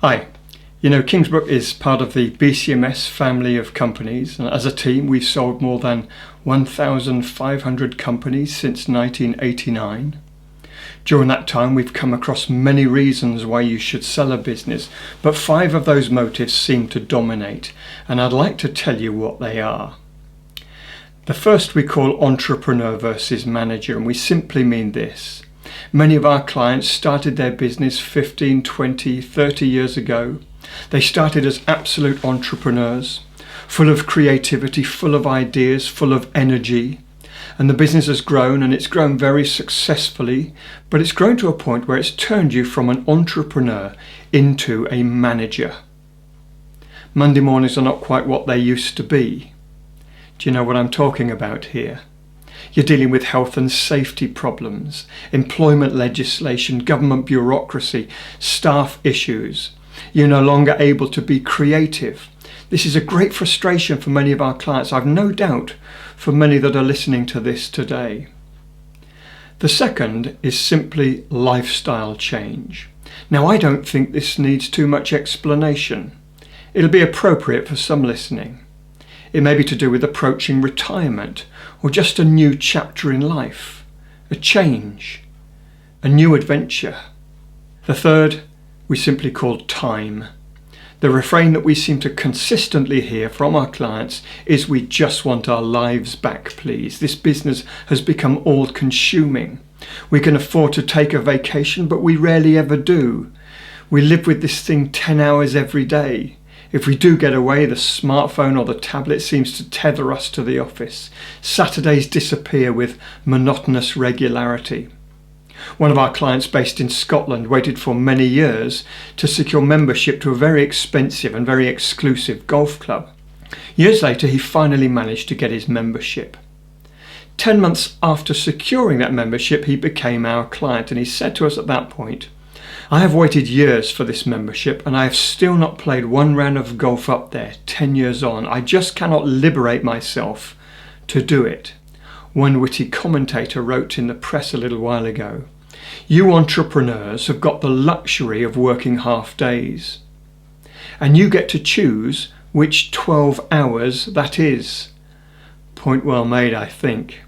Hi. Kingsbrook is part of the BCMS family of companies, and as a team we've sold more than 1,500 companies since 1989. During that time we've come across many reasons why you should sell a business, but 5 of those motives seem to dominate, and I'd like to tell you what they are. The first we call entrepreneur versus manager, and we simply mean this. Many of our clients started their business 15, 20, 30 years ago. They started as absolute entrepreneurs, full of creativity, full of ideas, full of energy. And the business has grown, and it's grown very successfully, but it's grown to a point where it's turned you from an entrepreneur into a manager. Monday mornings are not quite what they used to be. Do you know what I'm talking about here? You're dealing with health and safety problems, employment legislation, government bureaucracy, staff issues. You're no longer able to be creative. This is a great frustration for many of our clients. I've no doubt for many that are listening to this today. The second is simply lifestyle change. Now, I don't think this needs too much explanation. It'll be appropriate for some listening. It may be to do with approaching retirement, or just a new chapter in life, a change, a new adventure. The third we simply call time. The refrain that we seem to consistently hear from our clients is, "We just want our lives back, please. This business has become all-consuming. We can afford to take a vacation, but we rarely ever do. We live with this thing 10 hours every day. If we do get away, the smartphone or the tablet seems to tether us to the office. Saturdays disappear with monotonous regularity." One of our clients based in Scotland waited for many years to secure membership to a very expensive and very exclusive golf club. Years later, he finally managed to get his membership. 10 months after securing that membership, he became our client, and he said to us at that point, "I have waited years for this membership, and I have still not played one round of golf up there 10 years on. I just cannot liberate myself to do it." One witty commentator wrote in the press a little while ago, "You entrepreneurs have got the luxury of working half days, and you get to choose which 12 hours that is." Point well made, I think.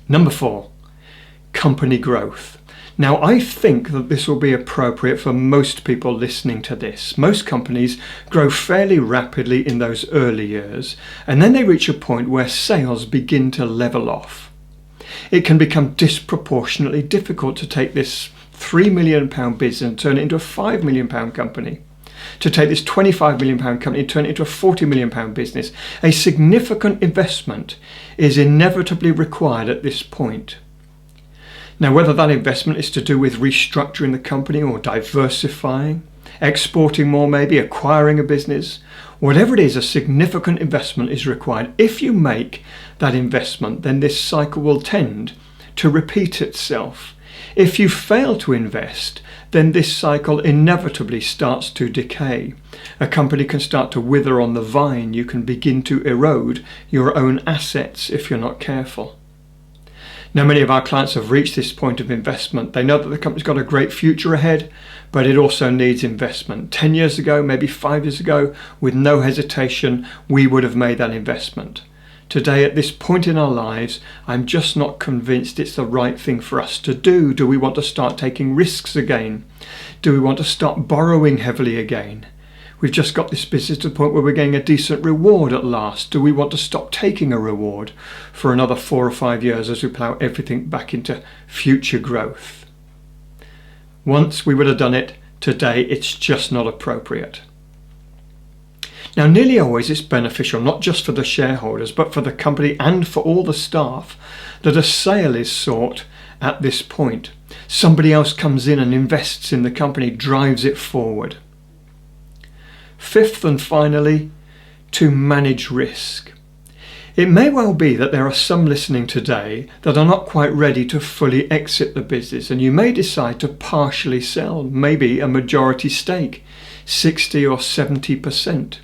Number 4, company growth. Now, I think that this will be appropriate for most people listening to this. Most companies grow fairly rapidly in those early years, and then they reach a point where sales begin to level off. It can become disproportionately difficult to take this £3 million business and turn it into a £5 million company. To take this £25 million company and turn it into a £40 million business. A significant investment is inevitably required at this point. Now, whether that investment is to do with restructuring the company or diversifying, exporting more, maybe acquiring a business, whatever it is, a significant investment is required. If you make that investment, then this cycle will tend to repeat itself. If you fail to invest, then this cycle inevitably starts to decay. A company can start to wither on the vine. You can begin to erode your own assets if you're not careful. Now, many of our clients have reached this point of investment. They know that the company's got a great future ahead, but it also needs investment. 10 years ago, maybe 5 years ago, with no hesitation, we would have made that investment. Today, at this point in our lives, I'm just not convinced it's the right thing for us to do. Do we want to start taking risks again? Do we want to start borrowing heavily again? We've just got this business to the point where we're getting a decent reward at last. Do we want to stop taking a reward for another 4 or 5 years as we plough everything back into future growth? Once we would have done it. Today it's just not appropriate. Now, nearly always it's beneficial, not just for the shareholders, but for the company and for all the staff, that a sale is sought at this point. Somebody else comes in and invests in the company, drives it forward. Fifth and finally, to manage risk. It may well be that there are some listening today that are not quite ready to fully exit the business, and you may decide to partially sell, maybe a majority stake, 60 or 70%.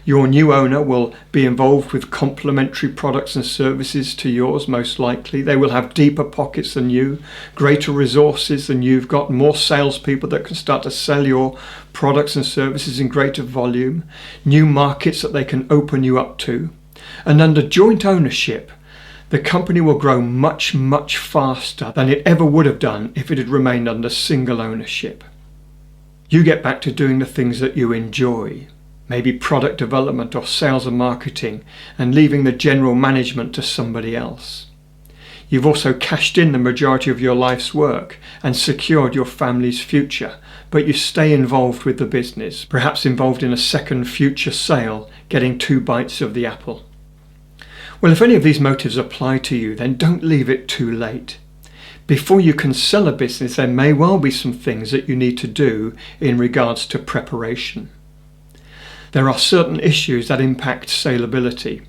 Your new owner will be involved with complementary products and services to yours, most likely. They will have deeper pockets than you, greater resources than you've got, more salespeople that can start to sell your products and services in greater volume, new markets that they can open you up to. And under joint ownership, the company will grow much, much faster than it ever would have done if it had remained under single ownership. You get back to doing the things that you enjoy, maybe product development or sales and marketing, and leaving the general management to somebody else. You've also cashed in the majority of your life's work and secured your family's future, but you stay involved with the business, perhaps involved in a second future sale, getting 2 bites of the apple. Well, if any of these motives apply to you, then don't leave it too late. Before you can sell a business, there may well be some things that you need to do in regards to preparation. There are certain issues that impact saleability.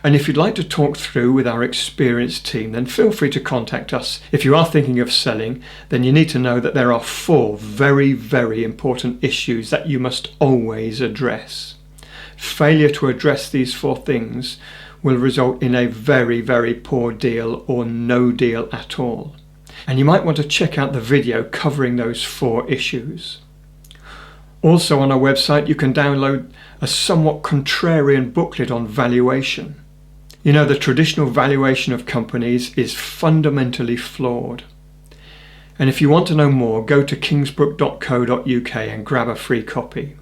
And if you'd like to talk through with our experienced team, then feel free to contact us. If you are thinking of selling, then you need to know that there are 4 very, very important issues that you must always address. Failure to address these 4 things will result in a very, very poor deal or no deal at all. And you might want to check out the video covering those 4 issues. Also on our website you can download a somewhat contrarian booklet on valuation. You know, the traditional valuation of companies is fundamentally flawed. And if you want to know more, go to kingsbrook.co.uk and grab a free copy.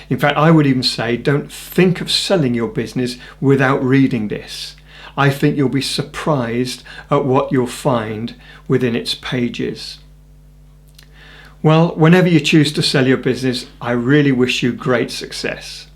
In fact, I would even say don't think of selling your business without reading this. I think you'll be surprised at what you'll find within its pages. Well, whenever you choose to sell your business, I really wish you great success.